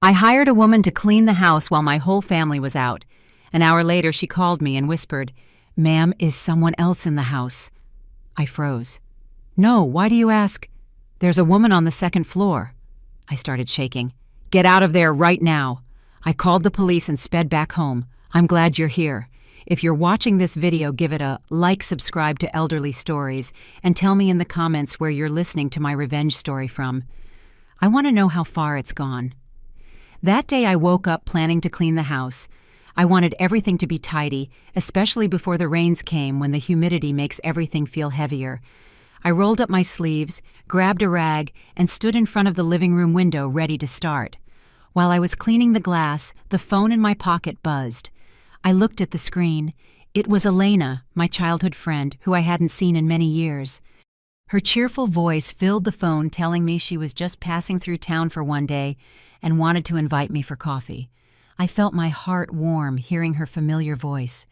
I hired a woman to clean the house while my whole family was out. An hour later, she called me and whispered, "Ma'am, is someone else in the house?" I froze. "No, why do you ask?" "There's a woman on the second floor." I started shaking. "Get out of there right now." I called the police and sped back home. I'm glad you're here. If you're watching this video, give it a like, subscribe to Elderly Stories, and tell me in the comments where you're listening to my revenge story from. I want to know how far it's gone. That day I woke up planning to clean the house. I wanted everything to be tidy, especially before the rains came when the humidity makes everything feel heavier. I rolled up my sleeves, grabbed a rag, and stood in front of the living room window ready to start. While I was cleaning the glass, the phone in my pocket buzzed. I looked at the screen. It was Elena, my childhood friend, who I hadn't seen in many years. Her cheerful voice filled the phone, telling me she was just passing through town for one day and wanted to invite me for coffee. I felt my heart warm hearing her familiar voice.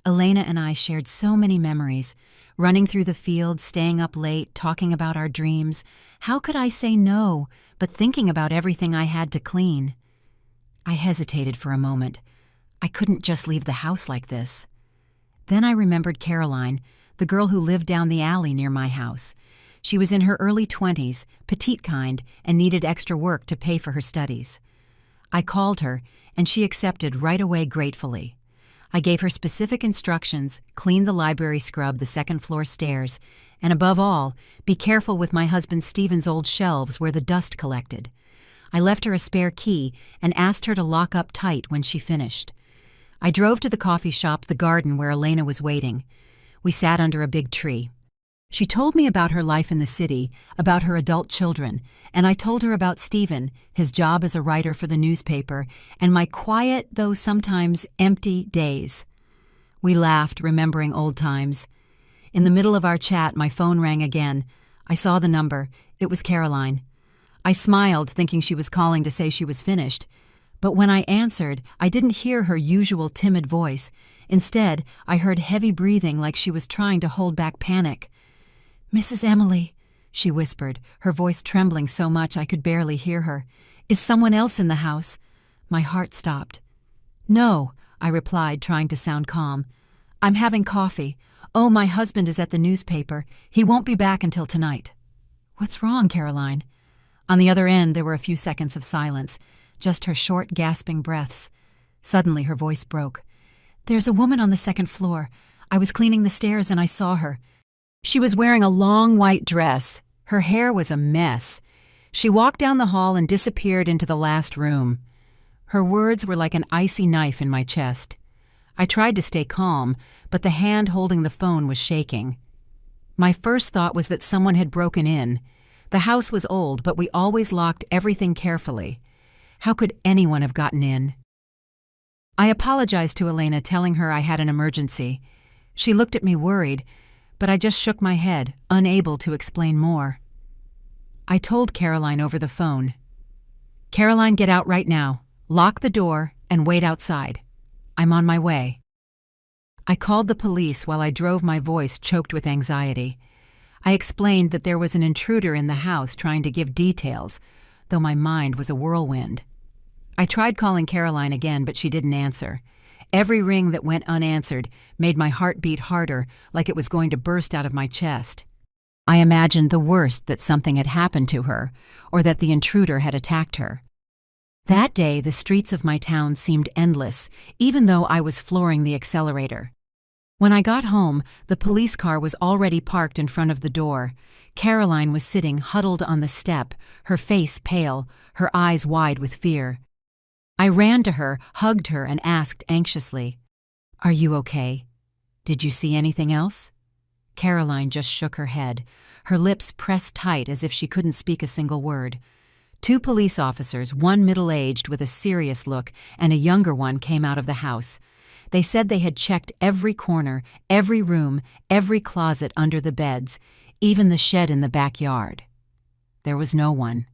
Elena and I shared so many memories, running through the fields, staying up late, talking about our dreams. How could I say no, but thinking about everything I had to clean? I hesitated for a moment. I couldn't just leave the house like this. Then I remembered Caroline, the girl who lived down the alley near my house. She was in her early 20s, petite kind, and needed extra work to pay for her studies. I called her, and she accepted right away gratefully. I gave her specific instructions, clean the library, scrub the second-floor stairs, and above all, be careful with my husband Stephen's old shelves where the dust collected. I left her a spare key and asked her to lock up tight when she finished. I drove to the coffee shop, The Garden, where Elena was waiting. We sat under a big tree. She told me about her life in the city, about her adult children, and I told her about Stephen, his job as a writer for the newspaper, and my quiet, though sometimes empty, days. We laughed, remembering old times. In the middle of our chat, my phone rang again. I saw the number. It was Caroline. I smiled, thinking she was calling to say she was finished. But when I answered, I didn't hear her usual timid voice. Instead, I heard heavy breathing like she was trying to hold back panic. "Mrs. Emily," she whispered, her voice trembling so much I could barely hear her. "Is someone else in the house?" My heart stopped. "No," I replied, trying to sound calm. "I'm having coffee. Oh, my husband is at the newspaper. He won't be back until tonight." "What's wrong, Caroline?" On the other end, there were a few seconds of silence, just her short, gasping breaths. Suddenly, her voice broke. "There's a woman on the second floor. I was cleaning the stairs and I saw her. She was wearing a long white dress. Her hair was a mess. She walked down the hall and disappeared into the last room." Her words were like an icy knife in my chest. I tried to stay calm, but the hand holding the phone was shaking. My first thought was that someone had broken in. The house was old, but we always locked everything carefully. How could anyone have gotten in? I apologized to Elena, telling her I had an emergency. She looked at me worried, but I just shook my head, unable to explain more. I told Caroline over the phone. "Caroline, get out right now. Lock the door and wait outside. I'm on my way." I called the police while I drove, my voice choked with anxiety. I explained that there was an intruder in the house trying to give details, though my mind was a whirlwind. I tried calling Caroline again, but she didn't answer. Every ring that went unanswered made my heart beat harder, like it was going to burst out of my chest. I imagined the worst, that something had happened to her, or that the intruder had attacked her. That day, the streets of my town seemed endless, even though I was flooring the accelerator. When I got home, the police car was already parked in front of the door. Caroline was sitting huddled on the step, her face pale, her eyes wide with fear. I ran to her, hugged her, and asked anxiously, "Are you okay? Did you see anything else?" Caroline just shook her head, her lips pressed tight as if she couldn't speak a single word. 2 police officers, one middle-aged with a serious look and a younger one, came out of the house. They said they had checked every corner, every room, every closet under the beds, even the shed in the backyard. There was no one.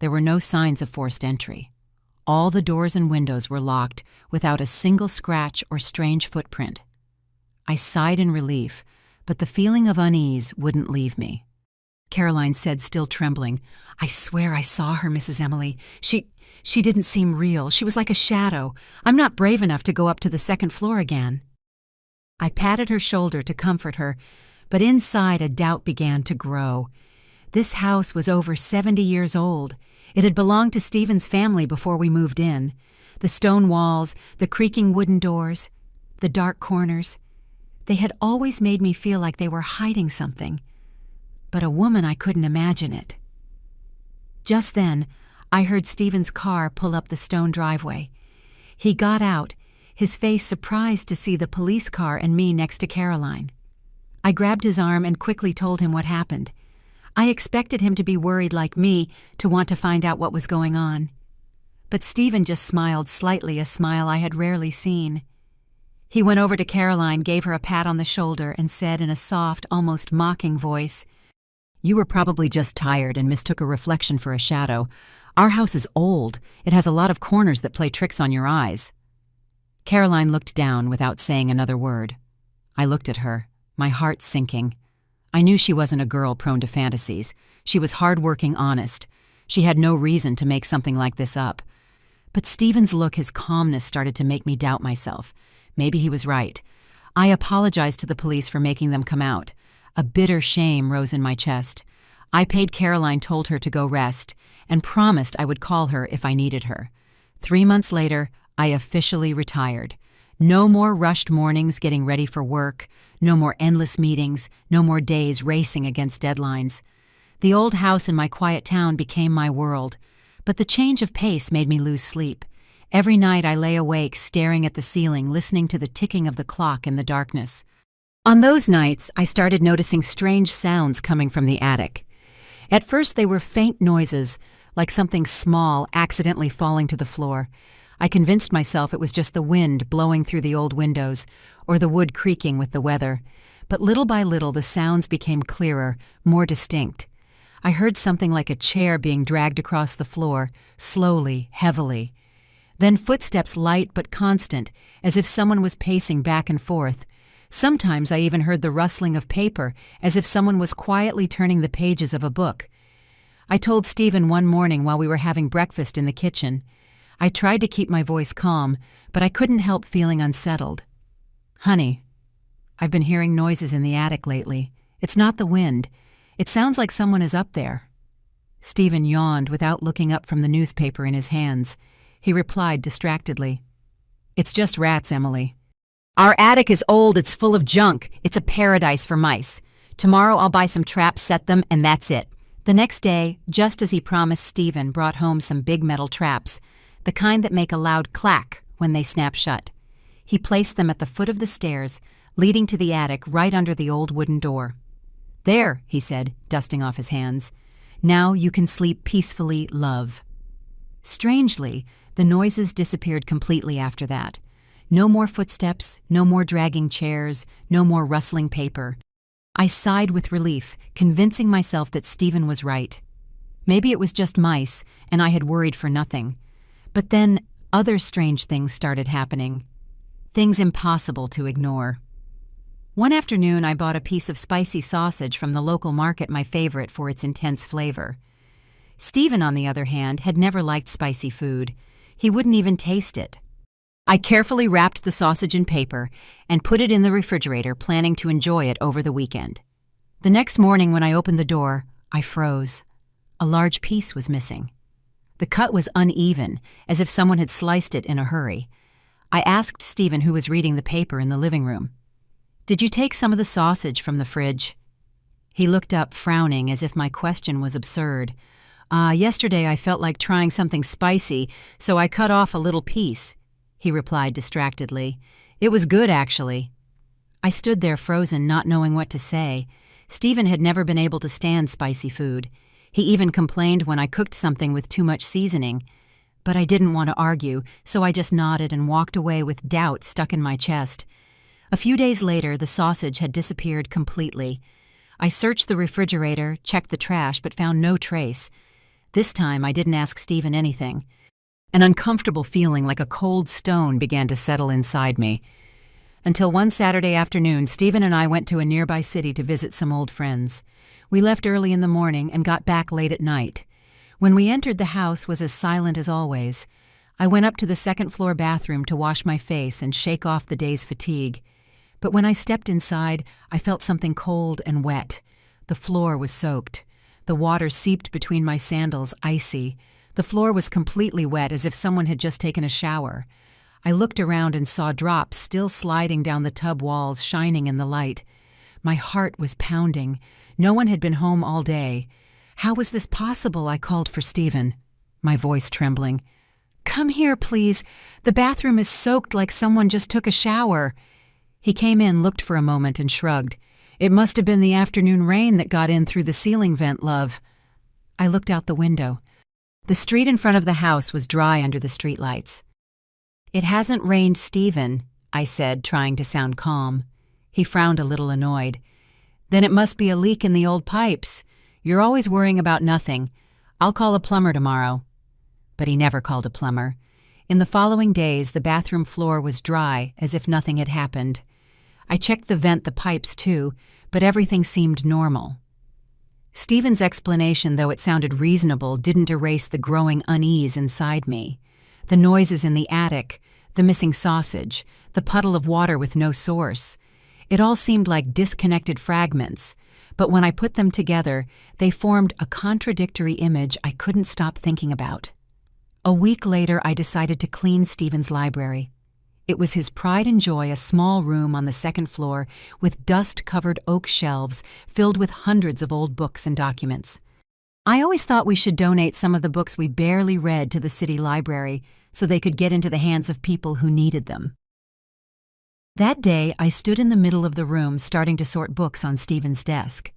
There were no signs of forced entry. All the doors and windows were locked, without a single scratch or strange footprint. I sighed in relief, but the feeling of unease wouldn't leave me. Caroline said, still trembling. "I swear I saw her, Mrs. Emily. She didn't seem real. She was like a shadow. I'm not brave enough to go up to the second floor again." I patted her shoulder to comfort her, but inside a doubt began to grow. This house was over 70 years old. It had belonged to Stephen's family before we moved in. The stone walls, the creaking wooden doors, the dark corners. They had always made me feel like they were hiding something. But a woman, I couldn't imagine it. Just then, I heard Stephen's car pull up the stone driveway. He got out, his face surprised to see the police car and me next to Caroline. I grabbed his arm and quickly told him what happened. I expected him to be worried like me, to want to find out what was going on. But Stephen just smiled slightly, a smile I had rarely seen. He went over to Caroline, gave her a pat on the shoulder, and said in a soft, almost mocking voice, "You were probably just tired and mistook a reflection for a shadow. Our house is old. It has a lot of corners that play tricks on your eyes." Caroline looked down without saying another word. I looked at her, my heart sinking. I knew she wasn't a girl prone to fantasies. She was hard-working, honest. She had no reason to make something like this up. But Stephen's look, his calmness, started to make me doubt myself. Maybe he was right. I apologized to the police for making them come out. A bitter shame rose in my chest. I paid Caroline, told her to go rest, and promised I would call her if I needed her. 3 months later, I officially retired. No more rushed mornings getting ready for work, no more endless meetings, no more days racing against deadlines. The old house in my quiet town became my world, but the change of pace made me lose sleep. Every night I lay awake, staring at the ceiling, listening to the ticking of the clock in the darkness. On those nights, I started noticing strange sounds coming from the attic. At first they were faint noises, like something small accidentally falling to the floor. I convinced myself it was just the wind blowing through the old windows, or the wood creaking with the weather. But little by little the sounds became clearer, more distinct. I heard something like a chair being dragged across the floor, slowly, heavily. Then footsteps light but constant, as if someone was pacing back and forth. Sometimes I even heard the rustling of paper, as if someone was quietly turning the pages of a book. I told Stephen one morning while we were having breakfast in the kitchen. I tried to keep my voice calm, but I couldn't help feeling unsettled. "Honey, I've been hearing noises in the attic lately. It's not the wind. It sounds like someone is up there." Stephen yawned without looking up from the newspaper in his hands. He replied distractedly, "It's just rats, Emily. Our attic is old, it's full of junk. It's a paradise for mice. Tomorrow I'll buy some traps, set them, and that's it." The next day, just as he promised, Stephen brought home some big metal traps, the kind that make a loud clack when they snap shut. He placed them at the foot of the stairs, leading to the attic right under the old wooden door. "There," he said, dusting off his hands. "Now you can sleep peacefully, love." Strangely, the noises disappeared completely after that. No more footsteps, no more dragging chairs, no more rustling paper. I sighed with relief, convincing myself that Stephen was right. Maybe it was just mice, and I had worried for nothing. But then other strange things started happening. Things impossible to ignore. One afternoon I bought a piece of spicy sausage from the local market, my favorite for its intense flavor. Stephen, on the other hand, had never liked spicy food. He wouldn't even taste it. I carefully wrapped the sausage in paper and put it in the refrigerator, planning to enjoy it over the weekend. The next morning when I opened the door, I froze. A large piece was missing. The cut was uneven, as if someone had sliced it in a hurry. I asked Stephen, who was reading the paper in the living room, "Did you take some of the sausage from the fridge?" He looked up, frowning, as if my question was absurd. Yesterday I felt like trying something spicy, so I cut off a little piece," he replied distractedly. "It was good, actually." I stood there frozen, not knowing what to say. Stephen had never been able to stand spicy food. He even complained when I cooked something with too much seasoning. But I didn't want to argue, so I just nodded and walked away with doubt stuck in my chest. A few days later, the sausage had disappeared completely. I searched the refrigerator, checked the trash, but found no trace. This time, I didn't ask Stephen anything. An uncomfortable feeling like a cold stone began to settle inside me. Until one Saturday afternoon, Stephen and I went to a nearby city to visit some old friends. We left early in the morning and got back late at night. When we entered, the house was as silent as always. I went up to the second-floor bathroom to wash my face and shake off the day's fatigue. But when I stepped inside, I felt something cold and wet. The floor was soaked. The water seeped between my sandals, icy. The floor was completely wet, as if someone had just taken a shower. I looked around and saw drops still sliding down the tub walls, shining in the light. My heart was pounding. No one had been home all day. How was this possible? I called for Stephen, my voice trembling. "Come here, please. The bathroom is soaked like someone just took a shower." He came in, looked for a moment, and shrugged. "It must have been the afternoon rain that got in through the ceiling vent, love." I looked out the window. The street in front of the house was dry under the streetlights. "It hasn't rained, Stephen," I said, trying to sound calm. He frowned a little annoyed. "Then it must be a leak in the old pipes. You're always worrying about nothing. I'll call a plumber tomorrow." But he never called a plumber. In the following days, the bathroom floor was dry, as if nothing had happened. I checked the pipes too, but everything seemed normal. Stephen's explanation, though it sounded reasonable, didn't erase the growing unease inside me. The noises in the attic, the missing sausage, the puddle of water with no source. It all seemed like disconnected fragments, but when I put them together, they formed a contradictory image I couldn't stop thinking about. A week later, I decided to clean Stephen's library. It was his pride and joy, a small room on the second floor with dust-covered oak shelves filled with hundreds of old books and documents. I always thought we should donate some of the books we barely read to the city library so they could get into the hands of people who needed them. That day, I stood in the middle of the room starting to sort books on Stephen's desk.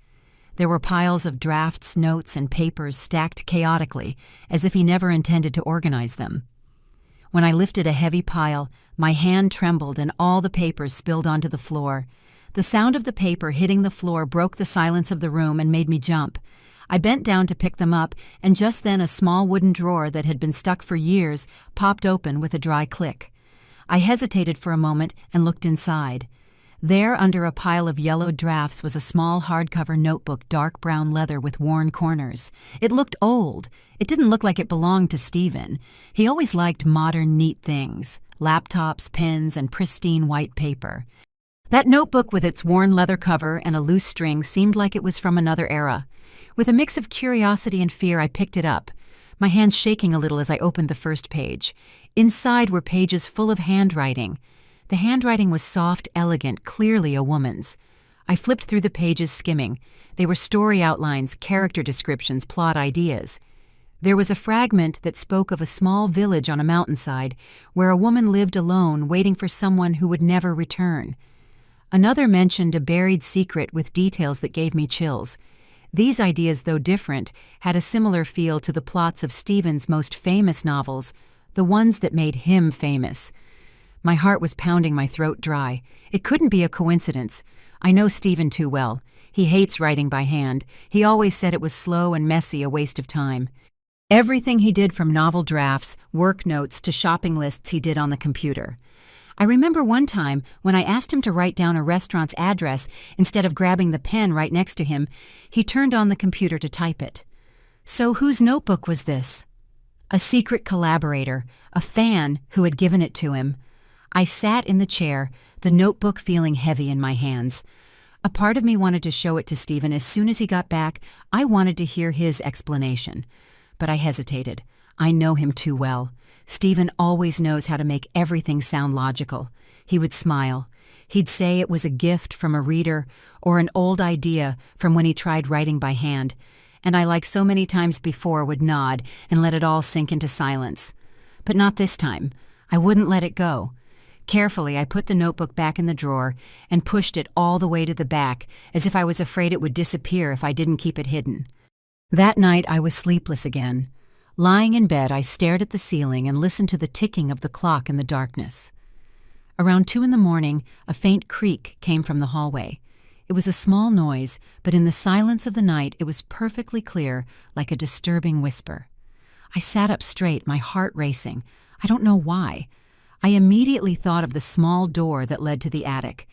There were piles of drafts, notes, and papers stacked chaotically, as if he never intended to organize them. When I lifted a heavy pile, my hand trembled and all the papers spilled onto the floor. The sound of the paper hitting the floor broke the silence of the room and made me jump. I bent down to pick them up, and just then a small wooden drawer that had been stuck for years popped open with a dry click. I hesitated for a moment and looked inside. There, under a pile of yellowed drafts, was a small hardcover notebook, dark brown leather with worn corners. It looked old. It didn't look like it belonged to Stephen. He always liked modern, neat things: laptops, pens, and pristine white paper. That notebook with its worn leather cover and a loose string seemed like it was from another era. With a mix of curiosity and fear, I picked it up, my hands shaking a little as I opened the first page. Inside were pages full of handwriting. The handwriting was soft, elegant, clearly a woman's. I flipped through the pages, skimming. They were story outlines, character descriptions, plot ideas. There was a fragment that spoke of a small village on a mountainside where a woman lived alone, waiting for someone who would never return. Another mentioned a buried secret with details that gave me chills. These ideas, though different, had a similar feel to the plots of Stephen's most famous novels, the ones that made him famous. My heart was pounding my throat dry. It couldn't be a coincidence. I know Stephen too well. He hates writing by hand. He always said it was slow and messy, a waste of time. Everything he did, from novel drafts, work notes, to shopping lists, he did on the computer. I remember one time when I asked him to write down a restaurant's address instead of grabbing the pen right next to him, he turned on the computer to type it. So whose notebook was this? A secret collaborator, a fan who had given it to him. I sat in the chair, the notebook feeling heavy in my hands. A part of me wanted to show it to Stephen as soon as he got back. I wanted to hear his explanation. But I hesitated. I know him too well. Stephen always knows how to make everything sound logical. He would smile. He'd say it was a gift from a reader or an old idea from when he tried writing by hand, and I, like so many times before, would nod and let it all sink into silence. But not this time. I wouldn't let it go. Carefully, I put the notebook back in the drawer and pushed it all the way to the back, as if I was afraid it would disappear if I didn't keep it hidden. That night, I was sleepless again. Lying in bed, I stared at the ceiling and listened to the ticking of the clock in the darkness. Around 2 a.m, a faint creak came from the hallway. It was a small noise, but in the silence of the night it was perfectly clear, like a disturbing whisper. I sat up straight, my heart racing. I don't know why. I immediately thought of the small door that led to the attic,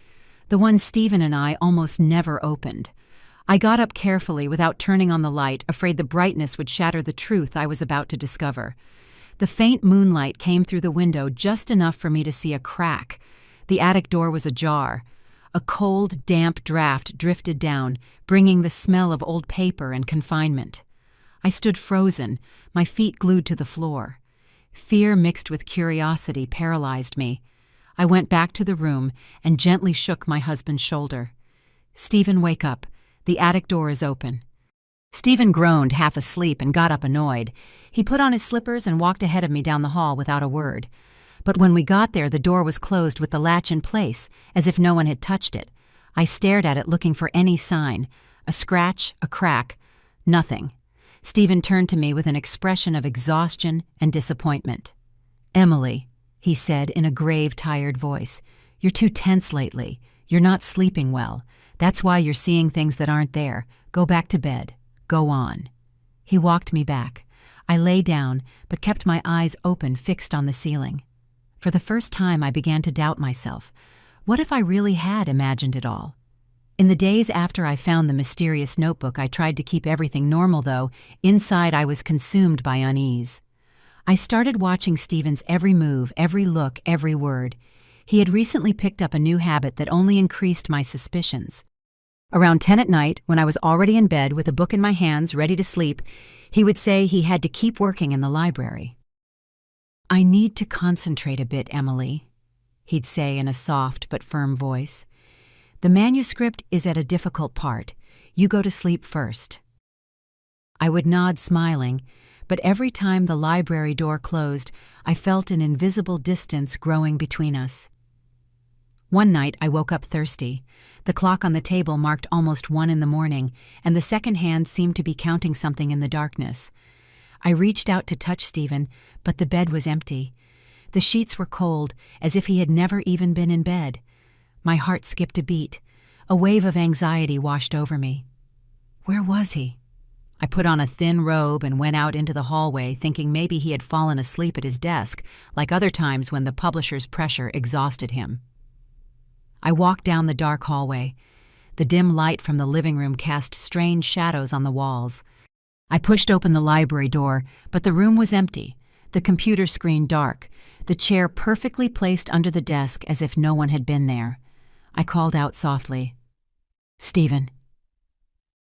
the one Stephen and I almost never opened. I got up carefully without turning on the light, afraid the brightness would shatter the truth I was about to discover. The faint moonlight came through the window just enough for me to see a crack. The attic door was ajar. A cold, damp draft drifted down, bringing the smell of old paper and confinement. I stood frozen, my feet glued to the floor. Fear mixed with curiosity paralyzed me. I went back to the room and gently shook my husband's shoulder. "Stephen, wake up. The attic door is open." Stephen groaned, half asleep, and got up annoyed. He put on his slippers and walked ahead of me down the hall without a word. But when we got there, the door was closed with the latch in place, as if no one had touched it. I stared at it looking for any sign. A scratch, a crack, nothing. Stephen turned to me with an expression of exhaustion and disappointment. "Emily," he said in a grave, tired voice, "you're too tense lately. You're not sleeping well. That's why you're seeing things that aren't there. Go back to bed. Go on." He walked me back. I lay down, but kept my eyes open, fixed on the ceiling. For the first time, I began to doubt myself. What if I really had imagined it all? In the days after I found the mysterious notebook, I tried to keep everything normal, though inside I was consumed by unease. I started watching Stephen's every move, every look, every word. He had recently picked up a new habit that only increased my suspicions. Around 10 at night, when I was already in bed with a book in my hands, ready to sleep, he would say he had to keep working in the library. "I need to concentrate a bit, Emily," he'd say in a soft but firm voice. "The manuscript is at a difficult part. You go to sleep first." I would nod, smiling, but every time the library door closed, I felt an invisible distance growing between us. One night I woke up thirsty. The clock on the table marked almost 1 in the morning, and the second hand seemed to be counting something in the darkness. I reached out to touch Stephen, but the bed was empty. The sheets were cold, as if he had never even been in bed. My heart skipped a beat. A wave of anxiety washed over me. Where was he? I put on a thin robe and went out into the hallway, thinking maybe he had fallen asleep at his desk, like other times when the publisher's pressure exhausted him. I walked down the dark hallway. The dim light from the living room cast strange shadows on the walls. I pushed open the library door, but the room was empty, the computer screen dark, the chair perfectly placed under the desk as if no one had been there. I called out softly, "Stephen."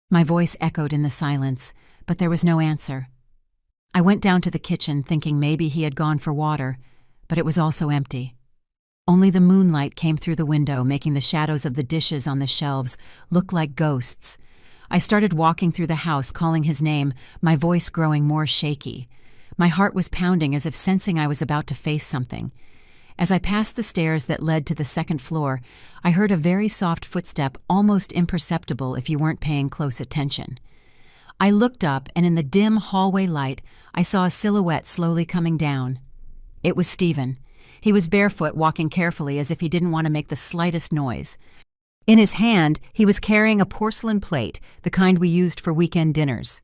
My voice echoed in the silence, but there was no answer. I went down to the kitchen, thinking maybe he had gone for water, but it was also empty. Only the moonlight came through the window, making the shadows of the dishes on the shelves look like ghosts. I started walking through the house, calling his name, my voice growing more shaky. My heart was pounding as if sensing I was about to face something. As I passed the stairs that led to the second floor, I heard a very soft footstep, almost imperceptible if you weren't paying close attention. I looked up, and in the dim hallway light, I saw a silhouette slowly coming down. It was Stephen. He was barefoot, walking carefully as if he didn't want to make the slightest noise. In his hand, he was carrying a porcelain plate, the kind we used for weekend dinners.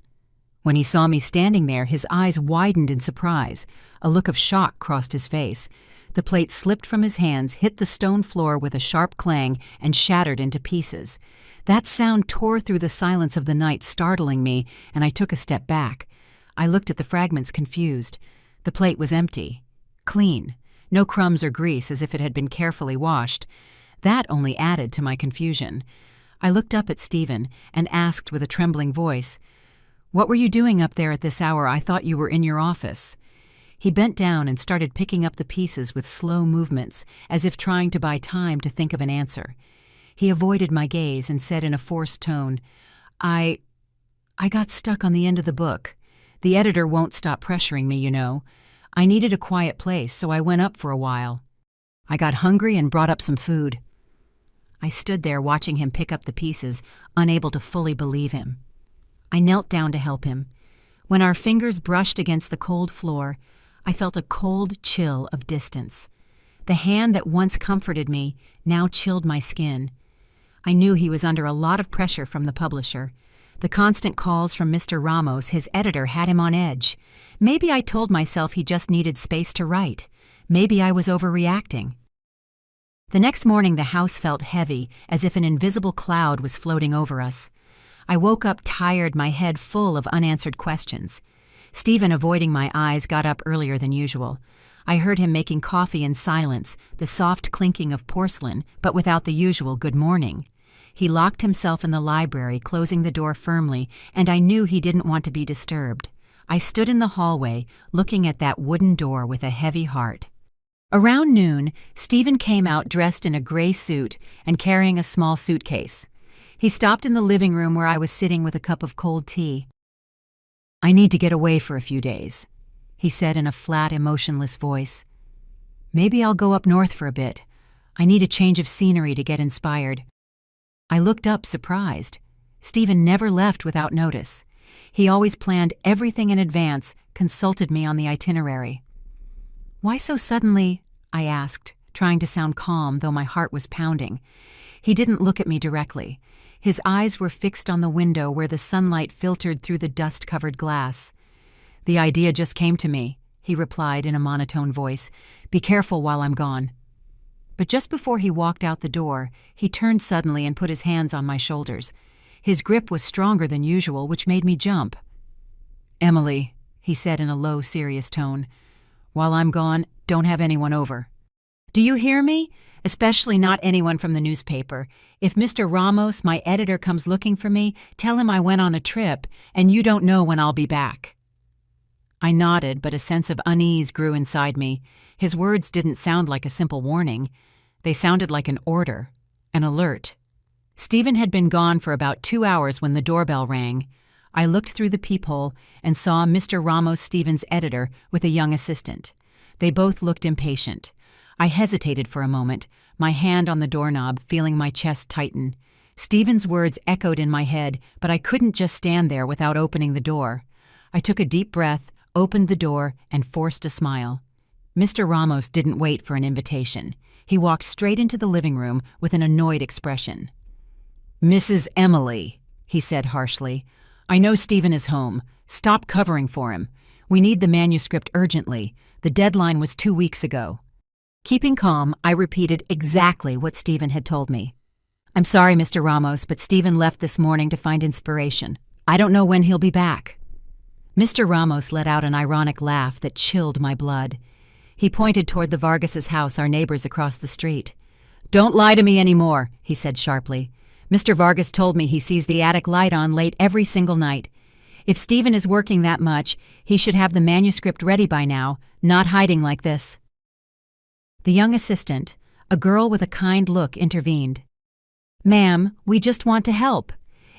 When he saw me standing there, his eyes widened in surprise. A look of shock crossed his face. The plate slipped from his hands, hit the stone floor with a sharp clang, and shattered into pieces. That sound tore through the silence of the night, startling me, and I took a step back. I looked at the fragments, confused. The plate was empty. Clean. No crumbs or grease, as if it had been carefully washed. That only added to my confusion. I looked up at Stephen and asked with a trembling voice, "What were you doing up there at this hour? I thought you were in your office." He bent down and started picking up the pieces with slow movements, as if trying to buy time to think of an answer. He avoided my gaze and said in a forced tone, I got stuck on the end of the book. The editor won't stop pressuring me, you know. I needed a quiet place, so I went up for a while. I got hungry and brought up some food." I stood there watching him pick up the pieces, unable to fully believe him. I knelt down to help him. When our fingers brushed against the cold floor, I felt a cold chill of distance. The hand that once comforted me now chilled my skin. I knew he was under a lot of pressure from the publisher. The constant calls from Mr. Ramos, his editor, had him on edge. Maybe I told myself he just needed space to write. Maybe I was overreacting. The next morning the house felt heavy, as if an invisible cloud was floating over us. I woke up tired, my head full of unanswered questions. Stephen, avoiding my eyes, got up earlier than usual. I heard him making coffee in silence, the soft clinking of porcelain, but without the usual good morning. He locked himself in the library, closing the door firmly, and I knew he didn't want to be disturbed. I stood in the hallway, looking at that wooden door with a heavy heart. Around noon, Stephen came out dressed in a gray suit and carrying a small suitcase. He stopped in the living room where I was sitting with a cup of cold tea. "I need to get away for a few days," he said in a flat, emotionless voice. "Maybe I'll go up north for a bit. I need a change of scenery to get inspired." I looked up, surprised. Stephen never left without notice. He always planned everything in advance, consulted me on the itinerary. "Why so suddenly?" I asked, trying to sound calm, though my heart was pounding. He didn't look at me directly. His eyes were fixed on the window where the sunlight filtered through the dust-covered glass. "The idea just came to me," he replied in a monotone voice. "Be careful while I'm gone." But just before he walked out the door, he turned suddenly and put his hands on my shoulders. His grip was stronger than usual, which made me jump. "Emily," he said in a low, serious tone, "while I'm gone, don't have anyone over. Do you hear me? Especially not anyone from the newspaper. If Mr. Ramos, my editor, comes looking for me, tell him I went on a trip, and you don't know when I'll be back." I nodded, but a sense of unease grew inside me. His words didn't sound like a simple warning. They sounded like an order, an alert. Stephen had been gone for about 2 hours when the doorbell rang. I looked through the peephole and saw Mr. Ramos, Stephen's editor, with a young assistant. They both looked impatient. I hesitated for a moment, my hand on the doorknob, feeling my chest tighten. Stephen's words echoed in my head, but I couldn't just stand there without opening the door. I took a deep breath, opened the door, and forced a smile. Mr. Ramos didn't wait for an invitation. He walked straight into the living room with an annoyed expression. "Mrs. Emily," he said harshly, "I know Stephen is home. Stop covering for him. We need the manuscript urgently. The deadline was 2 weeks ago." Keeping calm, I repeated exactly what Stephen had told me. "I'm sorry, Mr. Ramos, but Stephen left this morning to find inspiration. I don't know when he'll be back." Mr. Ramos let out an ironic laugh that chilled my blood. He pointed toward the Vargas' house, our neighbors across the street. "Don't lie to me anymore," he said sharply. "Mr. Vargas told me he sees the attic light on late every single night. If Stephen is working that much, he should have the manuscript ready by now, not hiding like this." The young assistant, a girl with a kind look, intervened. "Ma'am, we just want to help.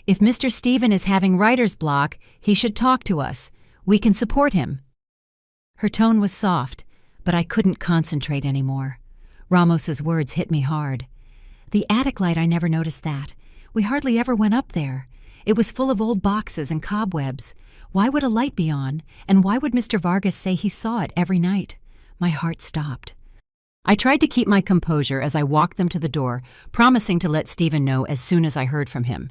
If Mr. Stephen is having writer's block, he should talk to us. We can support him." Her tone was soft, but I couldn't concentrate anymore. Ramos's words hit me hard. The attic light, I never noticed that. We hardly ever went up there. It was full of old boxes and cobwebs. Why would a light be on? And why would Mr. Vargas say he saw it every night? My heart stopped. I tried to keep my composure as I walked them to the door, promising to let Stephen know as soon as I heard from him.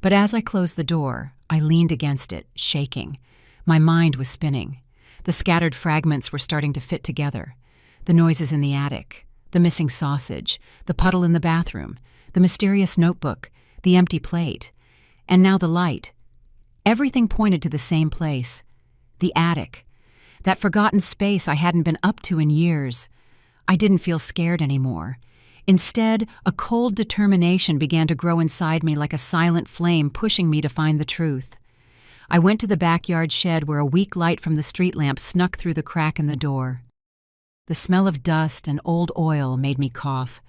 But as I closed the door, I leaned against it, shaking. My mind was spinning. The scattered fragments were starting to fit together. The noises in the attic, the missing sausage, the puddle in the bathroom, the mysterious notebook, the empty plate, and now the light. Everything pointed to the same place, the attic, that forgotten space I hadn't been up to in years. I didn't feel scared anymore. Instead, a cold determination began to grow inside me like a silent flame pushing me to find the truth. I went to the backyard shed where a weak light from the street lamp snuck through the crack in the door. The smell of dust and old oil made me cough.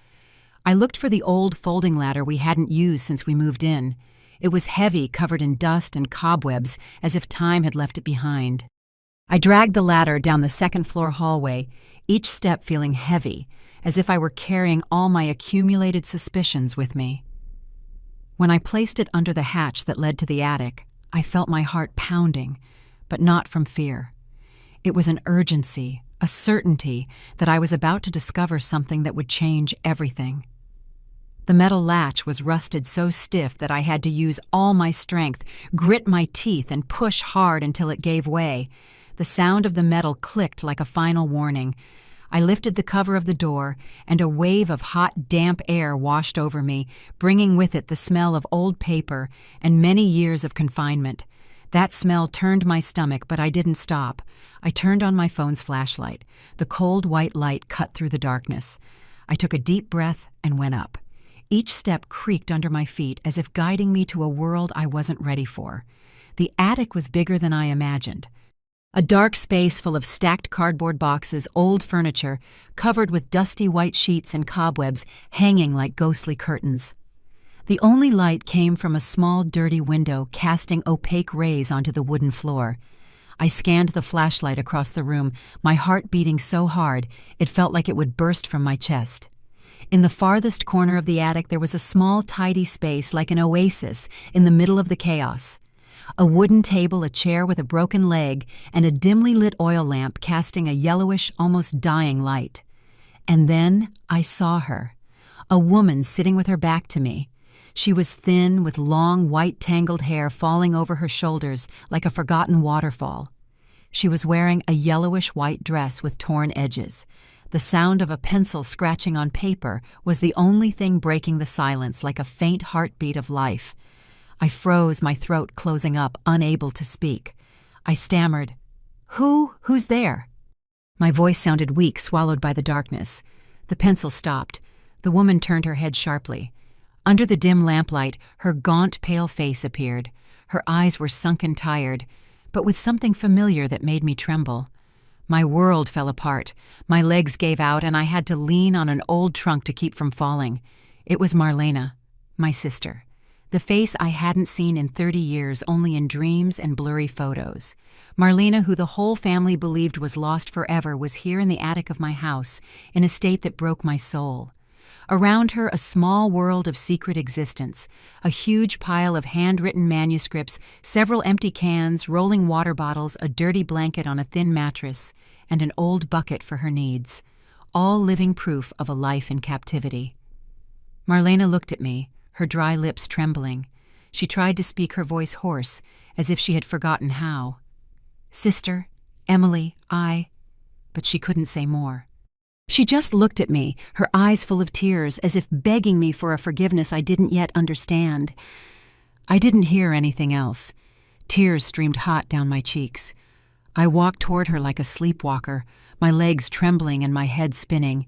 I looked for the old folding ladder we hadn't used since we moved in. It was heavy, covered in dust and cobwebs, as if time had left it behind. I dragged the ladder down the second-floor hallway, each step feeling heavy, as if I were carrying all my accumulated suspicions with me. When I placed it under the hatch that led to the attic, I felt my heart pounding, but not from fear. It was an urgency, a certainty that I was about to discover something that would change everything. The metal latch was rusted so stiff that I had to use all my strength, grit my teeth, and push hard until it gave way. The sound of the metal clicked like a final warning. I lifted the cover of the door, and a wave of hot, damp air washed over me, bringing with it the smell of old paper and many years of confinement. That smell turned my stomach, but I didn't stop. I turned on my phone's flashlight. The cold white light cut through the darkness. I took a deep breath and went up. Each step creaked under my feet as if guiding me to a world I wasn't ready for. The attic was bigger than I imagined. A dark space full of stacked cardboard boxes, old furniture, covered with dusty white sheets and cobwebs hanging like ghostly curtains. The only light came from a small, dirty window casting opaque rays onto the wooden floor. I scanned the flashlight across the room, my heart beating so hard it felt like it would burst from my chest. In the farthest corner of the attic there was a small, tidy space like an oasis in the middle of the chaos. A wooden table, a chair with a broken leg, and a dimly lit oil lamp casting a yellowish, almost dying light. And then I saw her, a woman sitting with her back to me. She was thin, with long, white tangled hair falling over her shoulders like a forgotten waterfall. She was wearing a yellowish-white dress with torn edges. The sound of a pencil scratching on paper was the only thing breaking the silence like a faint heartbeat of life. I froze, my throat closing up, unable to speak. I stammered, Who's there?" My voice sounded weak, swallowed by the darkness. The pencil stopped. The woman turned her head sharply. Under the dim lamplight, her gaunt, pale face appeared. Her eyes were sunken, tired, but with something familiar that made me tremble. My world fell apart. My legs gave out, and I had to lean on an old trunk to keep from falling. It was Marlena, my sister. The face I hadn't seen in 30 years, only in dreams and blurry photos. Marlena, who the whole family believed was lost forever, was here in the attic of my house, in a state that broke my soul. Around her, a small world of secret existence, a huge pile of handwritten manuscripts, several empty cans, rolling water bottles, a dirty blanket on a thin mattress, and an old bucket for her needs, all living proof of a life in captivity. Marlena looked at me, her dry lips trembling. She tried to speak, her voice hoarse, as if she had forgotten how. "Sister, Emily, but she couldn't say more. She just looked at me, her eyes full of tears, as if begging me for a forgiveness I didn't yet understand. I didn't hear anything else. Tears streamed hot down my cheeks. I walked toward her like a sleepwalker, my legs trembling and my head spinning.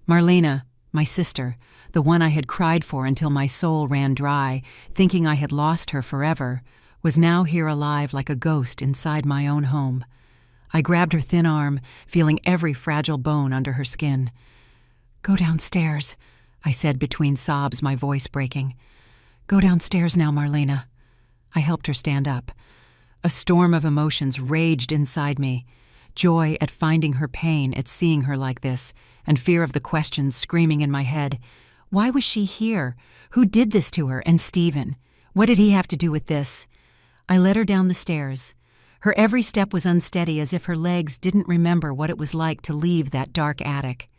Marlena, my sister, the one I had cried for until my soul ran dry, thinking I had lost her forever, was now here alive like a ghost inside my own home. I grabbed her thin arm, feeling every fragile bone under her skin. "Go downstairs," I said between sobs, my voice breaking. "Go downstairs now, Marlena." I helped her stand up. A storm of emotions raged inside me. Joy at finding her pain, at seeing her like this, and fear of the questions screaming in my head. Why was she here? Who did this to her? And Stephen? What did he have to do with this? I led her down the stairs. Her every step was unsteady, as if her legs didn't remember what it was like to leave that dark attic.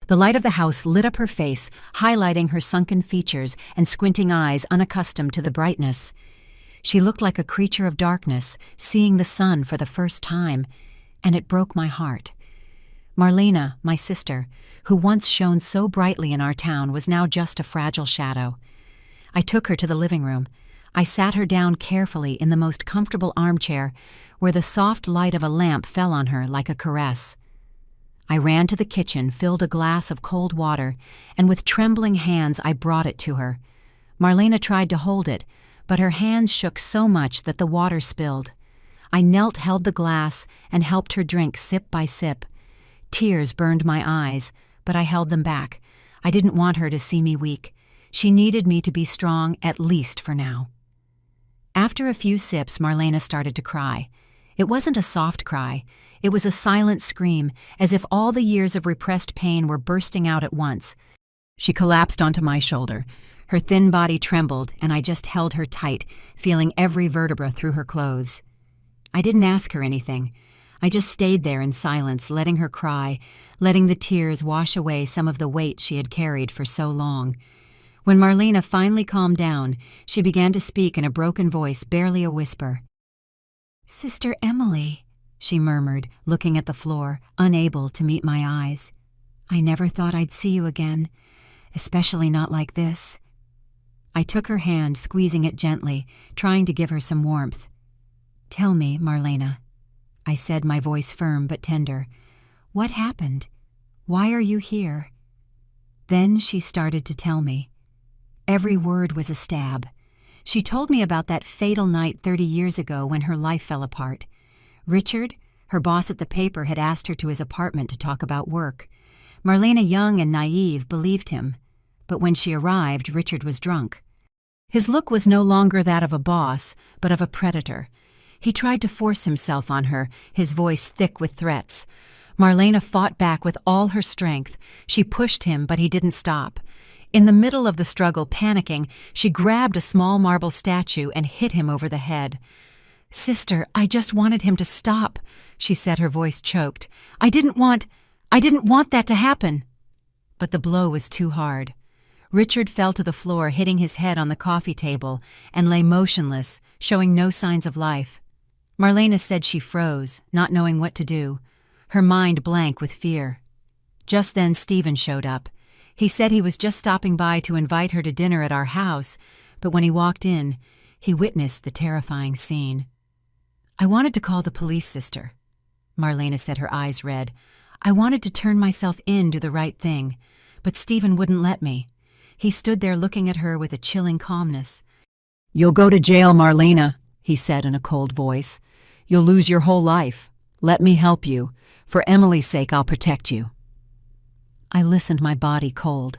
The light of the house lit up her face, highlighting her sunken features and squinting eyes unaccustomed to the brightness. She looked like a creature of darkness, seeing the sun for the first time, and it broke my heart. Marlena, my sister, who once shone so brightly in our town, was now just a fragile shadow. I took her to the living room. I sat her down carefully in the most comfortable armchair, where the soft light of a lamp fell on her like a caress. I ran to the kitchen, filled a glass of cold water, and with trembling hands I brought it to her. Marlena tried to hold it, but her hands shook so much that the water spilled. I knelt, held the glass, and helped her drink sip by sip. Tears burned my eyes, but I held them back. I didn't want her to see me weak. She needed me to be strong, at least for now. After a few sips, Marlena started to cry. It wasn't a soft cry. It was a silent scream, as if all the years of repressed pain were bursting out at once. She collapsed onto my shoulder. Her thin body trembled, and I just held her tight, feeling every vertebra through her clothes. I didn't ask her anything. I just stayed there in silence, letting her cry, letting the tears wash away some of the weight she had carried for so long. When Marlena finally calmed down, she began to speak in a broken voice, barely a whisper. "Sister Emily," she murmured, looking at the floor, unable to meet my eyes. I never thought I'd see you again, especially not like this. I took her hand, squeezing it gently, trying to give her some warmth. Tell me, Marlena, I said, my voice firm but tender. What happened? Why are you here? Then she started to tell me. Every word was a stab. She told me about that fatal night 30 years ago when her life fell apart. Richard, her boss at the paper, had asked her to his apartment to talk about work. Marlena, young and naive, believed him. But when she arrived, Richard was drunk. His look was no longer that of a boss, but of a predator. He tried to force himself on her, his voice thick with threats. Marlena fought back with all her strength. She pushed him, but he didn't stop. In the middle of the struggle, panicking, she grabbed a small marble statue and hit him over the head. "Sister, I just wanted him to stop," she said, her voice choked. I didn't want that to happen." But the blow was too hard. Richard fell to the floor, hitting his head on the coffee table, and lay motionless, showing no signs of life. Marlena said she froze, not knowing what to do, her mind blank with fear. Just then Stephen showed up. He said he was just stopping by to invite her to dinner at our house, but when he walked in, he witnessed the terrifying scene. "I wanted to call the police, sister." Marlena said, her eyes red. "I wanted to turn myself in, do the right thing, but Stephen wouldn't let me. He stood there looking at her with a chilling calmness. "You'll go to jail, Marlena," he said in a cold voice. "You'll lose your whole life. Let me help you. For Emily's sake, I'll protect you." I listened, my body cold.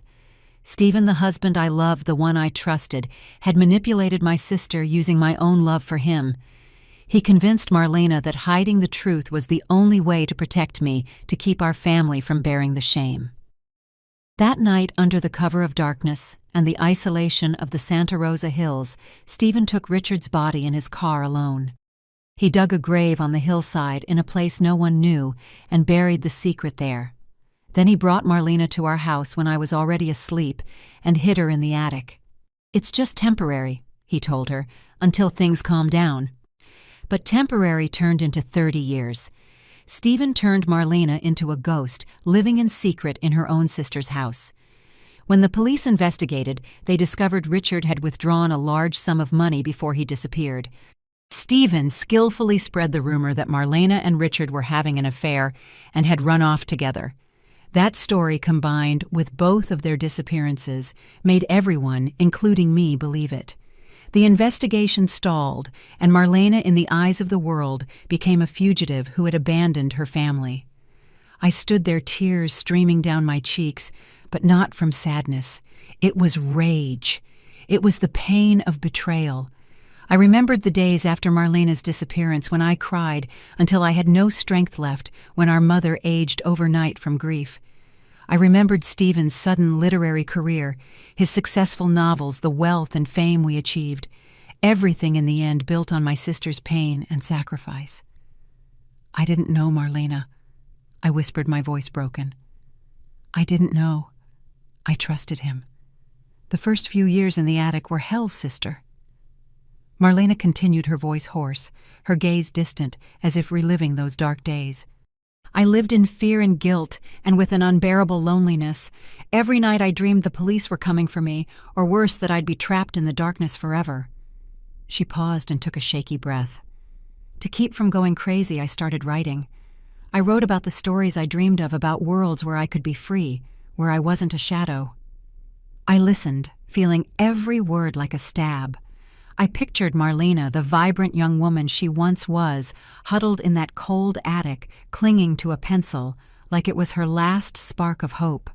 Stephen, the husband I loved, the one I trusted, had manipulated my sister using my own love for him. He convinced Marlena that hiding the truth was the only way to protect me, to keep our family from bearing the shame. That night, under the cover of darkness and the isolation of the Santa Rosa Hills, Stephen took Richard's body in his car alone. He dug a grave on the hillside in a place no one knew and buried the secret there. Then he brought Marlena to our house when I was already asleep and hid her in the attic. "It's just temporary," he told her, "until things calm down." But temporary turned into 30 years. Stephen turned Marlena into a ghost, living in secret in her own sister's house. When the police investigated, they discovered Richard had withdrawn a large sum of money before he disappeared. Stephen skillfully spread the rumor that Marlena and Richard were having an affair and had run off together. That story, combined with both of their disappearances, made everyone, including me, believe it. The investigation stalled, and Marlena, in the eyes of the world, became a fugitive who had abandoned her family. I stood there, tears streaming down my cheeks, but not from sadness. It was rage. It was the pain of betrayal. I remembered the days after Marlena's disappearance when I cried until I had no strength left, when our mother aged overnight from grief. I remembered Stephen's sudden literary career, his successful novels, the wealth and fame we achieved. Everything in the end built on my sister's pain and sacrifice. "I didn't know, Marlena," I whispered, my voice broken. "I didn't know. I trusted him. The first few years in the attic were hell, sister." Marlena continued, her voice hoarse, her gaze distant, as if reliving those dark days. "I lived in fear and guilt, and with an unbearable loneliness. Every night I dreamed the police were coming for me, or worse, that I'd be trapped in the darkness forever." She paused and took a shaky breath. To keep from going crazy, I started writing. I wrote about the stories I dreamed of, about worlds where I could be free, where I wasn't a shadow. I listened, feeling every word like a stab. I pictured Marlena, the vibrant young woman she once was, huddled in that cold attic, clinging to a pencil, like it was her last spark of hope.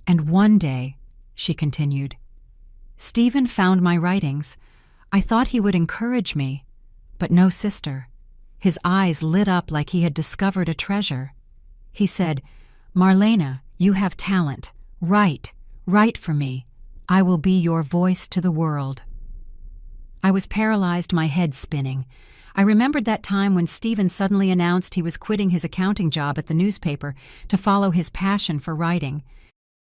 "And one day," she continued, "Stephen found my writings. I thought he would encourage me, but no, sister. His eyes lit up like he had discovered a treasure. He said, 'Marlena, you have talent. Write for me. I will be your voice to the world.'" I was paralyzed, my head spinning. I remembered that time when Stephen suddenly announced he was quitting his accounting job at the newspaper to follow his passion for writing.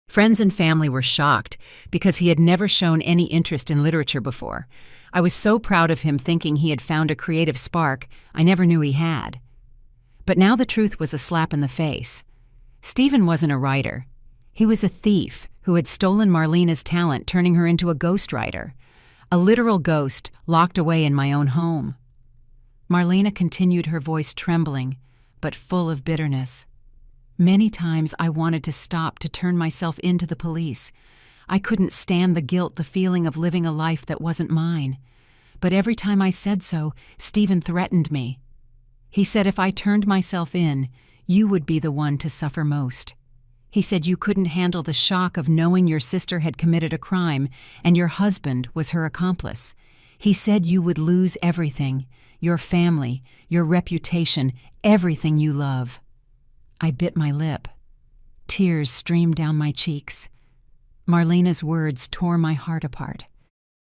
Friends and family were shocked because he had never shown any interest in literature before. I was so proud of him, thinking he had found a creative spark I never knew he had. But now the truth was a slap in the face. Stephen wasn't a writer. He was a thief who had stolen Marlena's talent, turning her into a ghostwriter, a literal ghost locked away in my own home. Marlena continued, her voice trembling, but full of bitterness. Many times I wanted to stop, to turn myself into the police. I couldn't stand the guilt, the feeling of living a life that wasn't mine. But every time I said so, Stephen threatened me. He said if I turned myself in, you would be the one to suffer most. He said you couldn't handle the shock of knowing your sister had committed a crime and your husband was her accomplice. He said you would lose everything, your family, your reputation, everything you love. I bit my lip. Tears streamed down my cheeks. Marlena's words tore my heart apart.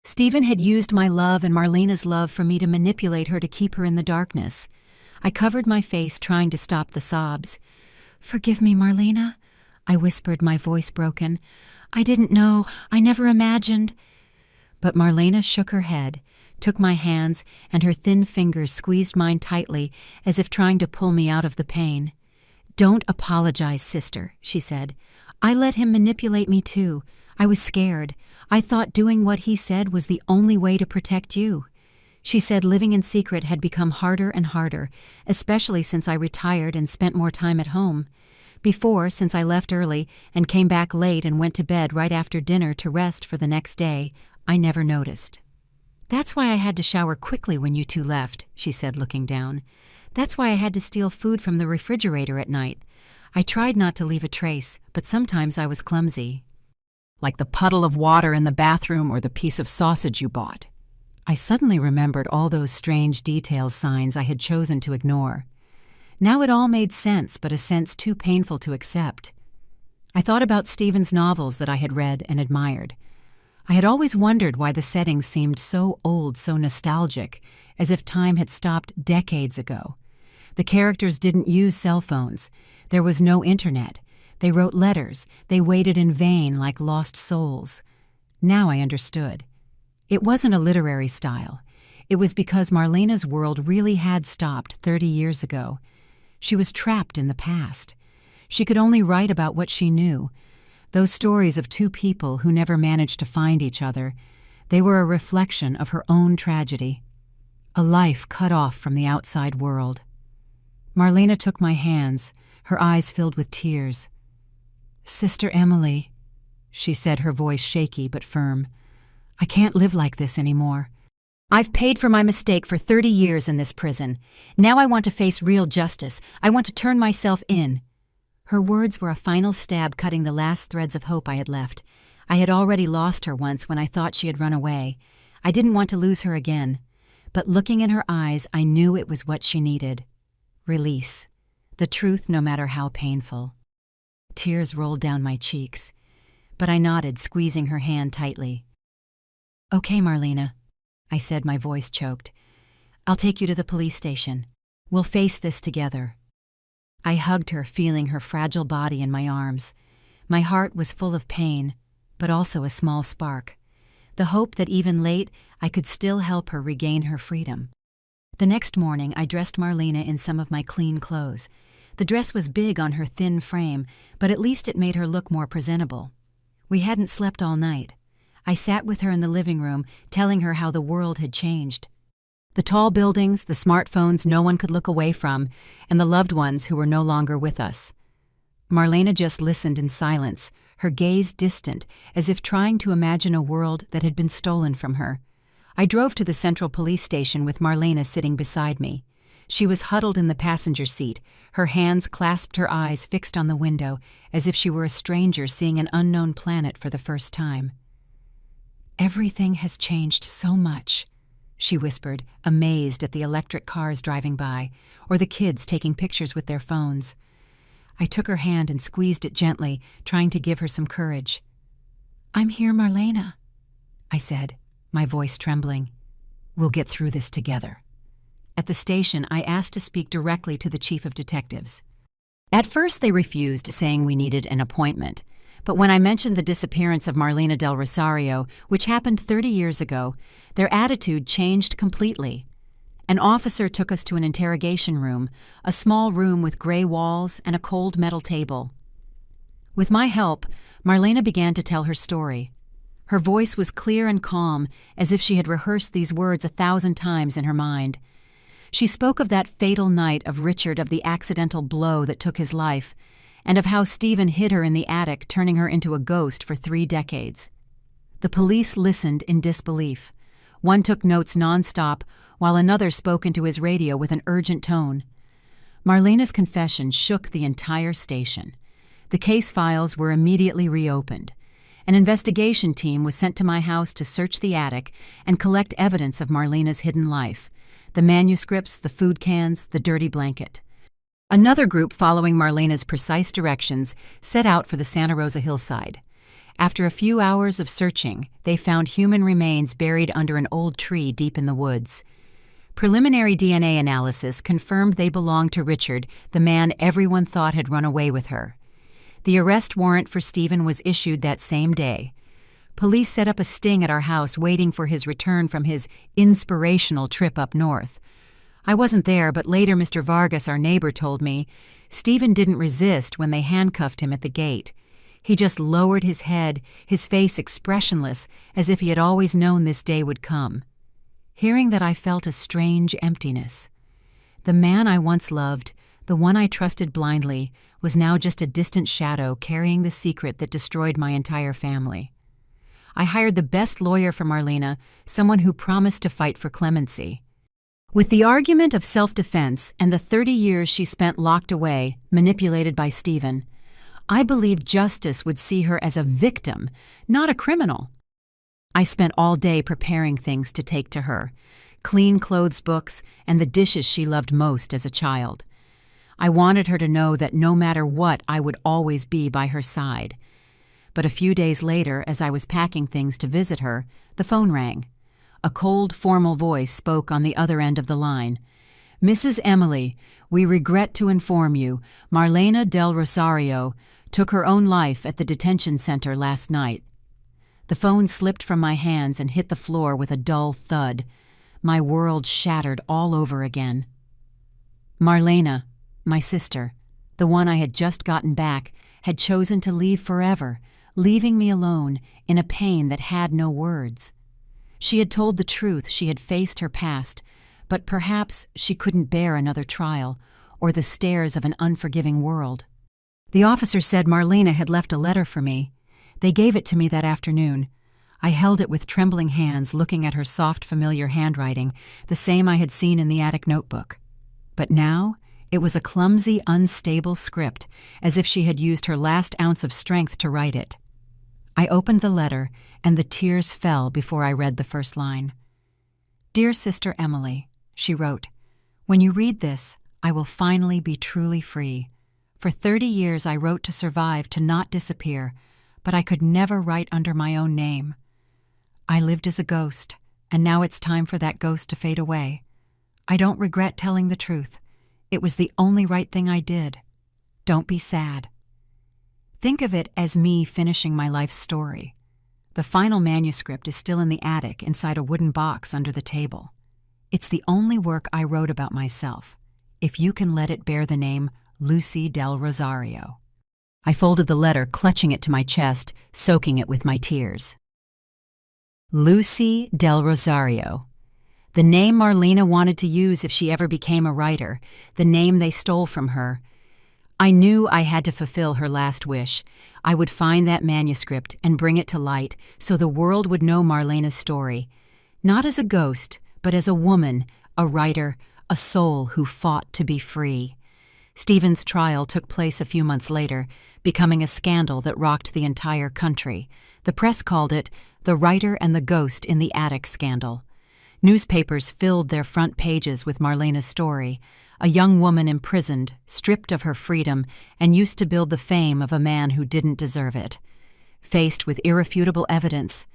Stephen had used my love and Marlena's love for me to manipulate her, to keep her in the darkness. I covered my face, trying to stop the sobs. "Forgive me, Marlena," I whispered, my voice broken. "I didn't know. I never imagined." But Marlena shook her head, took my hands, and her thin fingers squeezed mine tightly, as if trying to pull me out of the pain. "Don't apologize, sister," she said. "I let him manipulate me too. I was scared. I thought doing what he said was the only way to protect you." She said living in secret had become harder and harder, especially since I retired and spent more time at home. Before, since I left early and came back late and went to bed right after dinner to rest for the next day, I never noticed. "That's why I had to shower quickly when you two left," she said, looking down. "That's why I had to steal food from the refrigerator at night. I tried not to leave a trace, but sometimes I was clumsy." "Like the puddle of water in the bathroom or the piece of sausage you bought." I suddenly remembered all those strange details, signs I had chosen to ignore. Now it all made sense, but a sense too painful to accept. I thought about Stephen's novels that I had read and admired. I had always wondered why the settings seemed so old, so nostalgic, as if time had stopped decades ago. The characters didn't use cell phones. There was no internet. They wrote letters. They waited in vain like lost souls. Now I understood. It wasn't a literary style. It was because Marlena's world really had stopped 30 years ago. She was trapped in the past. She could only write about what she knew. Those stories of two people who never managed to find each other, they were a reflection of her own tragedy. A life cut off from the outside world. Marlena took my hands, her eyes filled with tears. "Sister Emily," she said, her voice shaky but firm, "I can't live like this anymore. I've paid for my mistake for 30 years in this prison. Now I want to face real justice. I want to turn myself in." Her words were a final stab, cutting the last threads of hope I had left. I had already lost her once when I thought she had run away. I didn't want to lose her again. But looking in her eyes, I knew it was what she needed. Release. The truth, no matter how painful. Tears rolled down my cheeks, but I nodded, squeezing her hand tightly. "Okay, Marlena," I said, my voice choked. "I'll take you to the police station. We'll face this together." I hugged her, feeling her fragile body in my arms. My heart was full of pain, but also a small spark. The hope that even late, I could still help her regain her freedom. The next morning, I dressed Marlena in some of my clean clothes. The dress was big on her thin frame, but at least it made her look more presentable. We hadn't slept all night. I sat with her in the living room, telling her how the world had changed. The tall buildings, the smartphones no one could look away from, and the loved ones who were no longer with us. Marlena just listened in silence, her gaze distant, as if trying to imagine a world that had been stolen from her. I drove to the Central Police Station with Marlena sitting beside me. She was huddled in the passenger seat, her hands clasped, her eyes fixed on the window, as if she were a stranger seeing an unknown planet for the first time. "Everything has changed so much," she whispered, amazed at the electric cars driving by, or the kids taking pictures with their phones. I took her hand and squeezed it gently, trying to give her some courage. "I'm here, Marlena," I said, my voice trembling. "We'll get through this together." At the station, I asked to speak directly to the chief of detectives. At first, they refused, saying we needed an appointment. But when I mentioned the disappearance of Marlena del Rosario, which happened 30 years ago, their attitude changed completely. An officer took us to an interrogation room, a small room with gray walls and a cold metal table. With my help, Marlena began to tell her story. Her voice was clear and calm, as if she had rehearsed these words 1,000 times in her mind. She spoke of that fatal night of Richard, of the accidental blow that took his life, and of how Stephen hid her in the attic, turning her into a ghost for 3 decades. The police listened in disbelief. One took notes nonstop, while another spoke into his radio with an urgent tone. Marlena's confession shook the entire station. The case files were immediately reopened. An investigation team was sent to my house to search the attic and collect evidence of Marlena's hidden life: the manuscripts, the food cans, the dirty blanket. Another group, following Marlena's precise directions, set out for the Santa Rosa hillside. After a few hours of searching, they found human remains buried under an old tree deep in the woods. Preliminary DNA analysis confirmed they belonged to Richard, the man everyone thought had run away with her. The arrest warrant for Stephen was issued that same day. Police set up a sting at our house, waiting for his return from his inspirational trip up north. I wasn't there, but later Mr. Vargas, our neighbor, told me Stephen didn't resist when they handcuffed him at the gate. He just lowered his head, his face expressionless, as if he had always known this day would come. Hearing that, I felt a strange emptiness. The man I once loved, the one I trusted blindly, was now just a distant shadow carrying the secret that destroyed my entire family. I hired the best lawyer for Marlena, someone who promised to fight for clemency. With the argument of self-defense and the 30 years she spent locked away, manipulated by Stephen, I believed justice would see her as a victim, not a criminal. I spent all day preparing things to take to her: clean clothes books and the dishes she loved most as a child. I wanted her to know that no matter what, I would always be by her side. But a few days later, as I was packing things to visit her, the phone rang. A cold, formal voice spoke on the other end of the line. "Mrs. Emily, we regret to inform you, Marlena del Rosario took her own life at the detention center last night." The phone slipped from my hands and hit the floor with a dull thud. My world shattered all over again. Marlena, my sister, the one I had just gotten back, had chosen to leave forever, leaving me alone in a pain that had no words. She had told the truth, she had faced her past, but perhaps she couldn't bear another trial or the stares of an unforgiving world. The officer said Marlena had left a letter for me. They gave it to me that afternoon. I held it with trembling hands, looking at her soft, familiar handwriting, the same I had seen in the attic notebook. But now it was a clumsy, unstable script, as if she had used her last ounce of strength to write it. I opened the letter, and the tears fell before I read the first line. "Dear Sister Emily," she wrote, "when you read this, I will finally be truly free. For 30 years I wrote to survive, to not disappear, but I could never write under my own name. I lived as a ghost, and now it's time for that ghost to fade away. I don't regret telling the truth. It was the only right thing I did. Don't be sad." Think of it as me finishing my life story. The final manuscript is still in the attic inside a wooden box under the table. It's the only work I wrote about myself, if you can let it bear the name Lucy del Rosario. I folded the letter, clutching it to my chest, soaking it with my tears. Lucy del Rosario. The name Marlena wanted to use if she ever became a writer, the name they stole from her. I knew I had to fulfill her last wish. I would find that manuscript and bring it to light so the world would know Marlena's story, not as a ghost, but as a woman, a writer, a soul who fought to be free. Stephen's trial took place a few months later, becoming a scandal that rocked the entire country. The press called it the Writer and the Ghost in the Attic Scandal. Newspapers filled their front pages with Marlena's story, a young woman imprisoned, stripped of her freedom, and used to build the fame of a man who didn't deserve it. Faced with irrefutable evidence,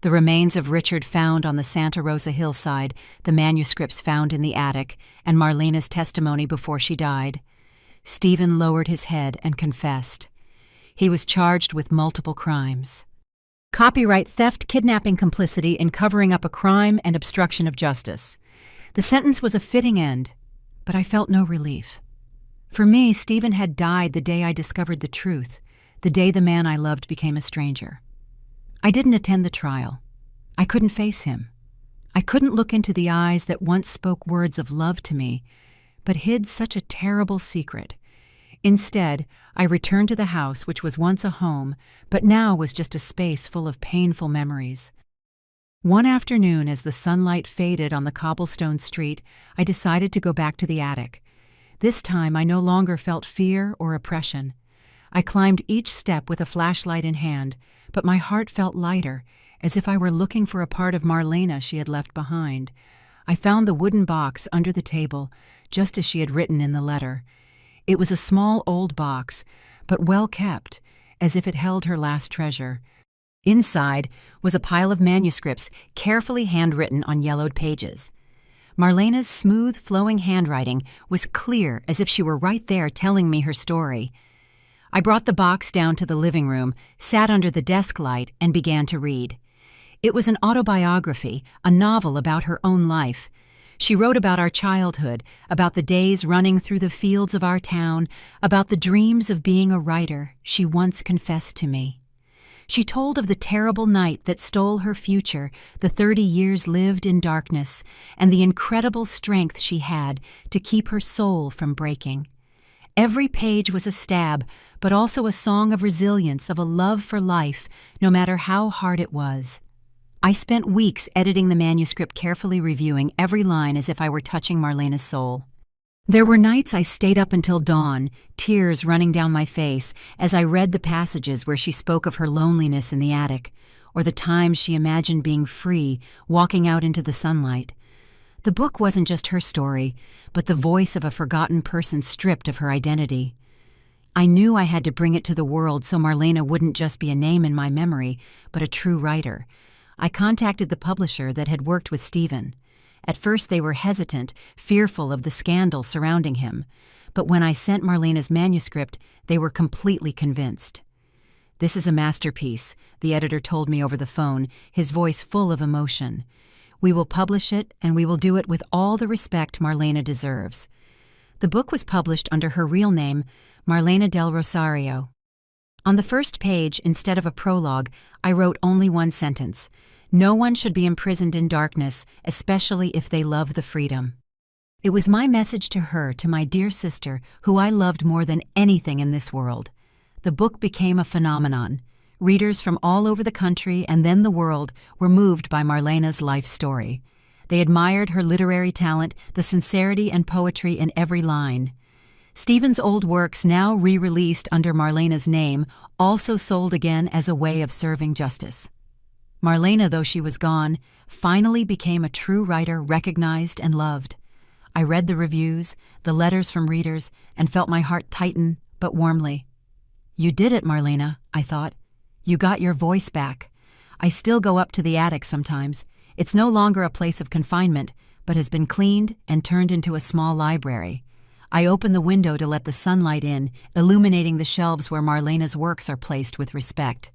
the remains of Richard found on the Santa Rosa hillside, the manuscripts found in the attic, and Marlena's testimony before she died, Stephen lowered his head and confessed. He was charged with multiple crimes: copyright theft, kidnapping, complicity in covering up a crime, and obstruction of justice. The sentence was a fitting end, but I felt no relief. For me, Stephen had died the day I discovered the truth, the day the man I loved became a stranger. I didn't attend the trial. I couldn't face him. I couldn't look into the eyes that once spoke words of love to me, but hid such a terrible secret. Instead, I returned to the house which was once a home, but now was just a space full of painful memories. One afternoon, as the sunlight faded on the cobblestone street, I decided to go back to the attic. This time I no longer felt fear or oppression. I climbed each step with a flashlight in hand, but my heart felt lighter, as if I were looking for a part of Marlena she had left behind. I found the wooden box under the table, just as she had written in the letter. It was a small old box, but well kept, as if it held her last treasure. Inside was a pile of manuscripts carefully handwritten on yellowed pages. Marlena's smooth, flowing handwriting was clear, as if she were right there telling me her story. I brought the box down to the living room, sat under the desk light, and began to read. It was an autobiography, a novel about her own life. She wrote about our childhood, about the days running through the fields of our town, about the dreams of being a writer she once confessed to me. She told of the terrible night that stole her future, the 30 years lived in darkness, and the incredible strength she had to keep her soul from breaking. Every page was a stab, but also a song of resilience, of a love for life, no matter how hard it was. I spent weeks editing the manuscript, carefully reviewing every line as if I were touching Marlena's soul. There were nights I stayed up until dawn, tears running down my face as I read the passages where she spoke of her loneliness in the attic, or the times she imagined being free, walking out into the sunlight. The book wasn't just her story, but the voice of a forgotten person stripped of her identity. I knew I had to bring it to the world so Marlena wouldn't just be a name in my memory, but a true writer. I contacted the publisher that had worked with Stephen. At first they were hesitant, fearful of the scandal surrounding him, but when I sent Marlena's manuscript, they were completely convinced. "This is a masterpiece," the editor told me over the phone, his voice full of emotion. "We will publish it, and we will do it with all the respect Marlena deserves." The book was published under her real name, Marlena del Rosario. On the first page, instead of a prologue, I wrote only one sentence: "No one should be imprisoned in darkness, especially if they love the freedom." It was my message to her, to my dear sister, who I loved more than anything in this world. The book became a phenomenon. Readers from all over the country and then the world were moved by Marlena's life story. They admired her literary talent, the sincerity and poetry in every line. Stephen's old works, now re-released under Marlena's name, also sold again as a way of serving justice. Marlena, though she was gone, finally became a true writer, recognized and loved. I read the reviews, the letters from readers, and felt my heart tighten, but warmly. "You did it, Marlena," I thought. "You got your voice back." I still go up to the attic sometimes. It's no longer a place of confinement, but has been cleaned and turned into a small library. I open the window to let the sunlight in, illuminating the shelves where Marlena's works are placed with respect.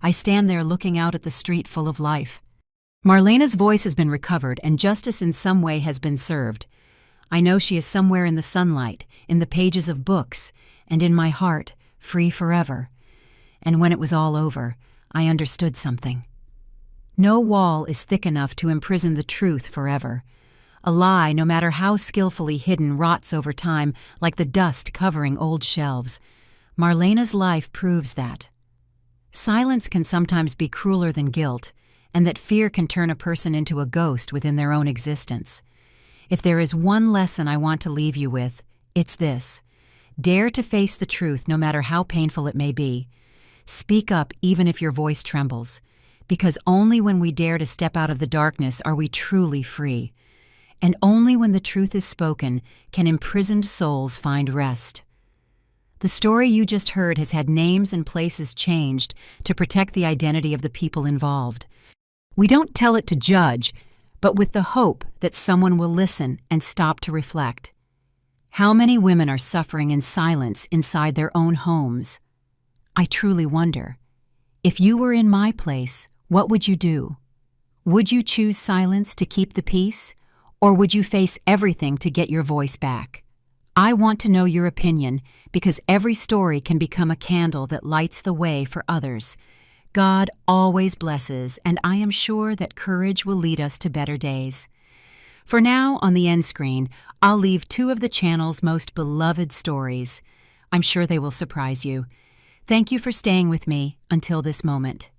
I stand there looking out at the street full of life. Marlena's voice has been recovered, and justice in some way has been served. I know she is somewhere in the sunlight, in the pages of books, and in my heart, free forever. And when it was all over, I understood something. No wall is thick enough to imprison the truth forever. A lie, no matter how skillfully hidden, rots over time like the dust covering old shelves. Marlena's life proves that. Silence can sometimes be crueler than guilt, and that fear can turn a person into a ghost within their own existence. If there is one lesson I want to leave you with, it's this: dare to face the truth no matter how painful it may be. Speak up even if your voice trembles, because only when we dare to step out of the darkness are we truly free. And only when the truth is spoken can imprisoned souls find rest. The story you just heard has had names and places changed to protect the identity of the people involved. We don't tell it to judge, but with the hope that someone will listen and stop to reflect. How many women are suffering in silence inside their own homes? I truly wonder, if you were in my place, what would you do? Would you choose silence to keep the peace, or would you face everything to get your voice back? I want to know your opinion because every story can become a candle that lights the way for others. God always blesses, and I am sure that courage will lead us to better days. For now, on the end screen, I'll leave 2 of the channel's most beloved stories. I'm sure they will surprise you. Thank you for staying with me until this moment.